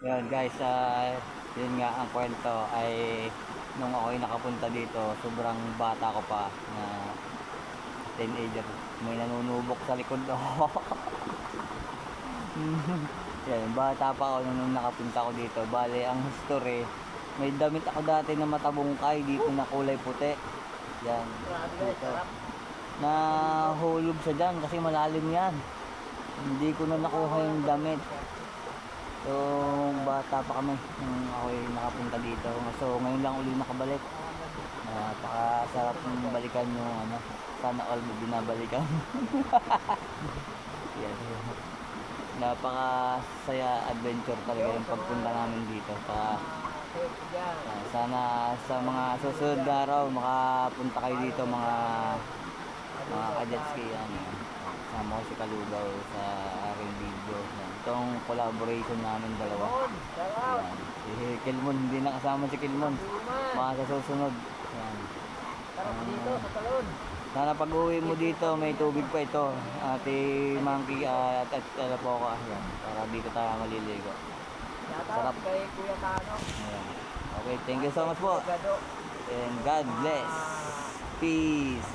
Yun guys, yun nga ang kwento ay nung ako'y nakapunta dito, sobrang bata ko pa na teenager. May nanunubok sa likod ako. Yan, bata pa ako nung nakapunta ko dito. Bale, ang history, may damit ako dati na matabungkay dito na kulay puti. Yan, dito. Nahulog siya dyan kasi malalim yan. Hindi ko na nakuha yung damit. So, bata pa kami nung ako'y nakapunta dito. So, ngayon lang uli nakabalik. Napakasarap ng balikan yung ano, sana all mo binabalikan. Yes. Napakasaya adventure talaga yung pagpunta namin dito. Sana sa mga susunod na araw makapunta kayo dito mga ka-jetski yan. Sama ko si Kalugaw sa aking video. Itong collaboration namin dalawa. Si Kilmon, hindi nakasama si Kilmon. Mga sa susunod. Yan. Sana pag uwi mo dito may tubig pa ito. Ate Monkey at po ako. Yan. Para dito tayo maliligo. Sarap kay Kuya Tano. Ayan. Okay, thank you so much po. And God bless. Peace.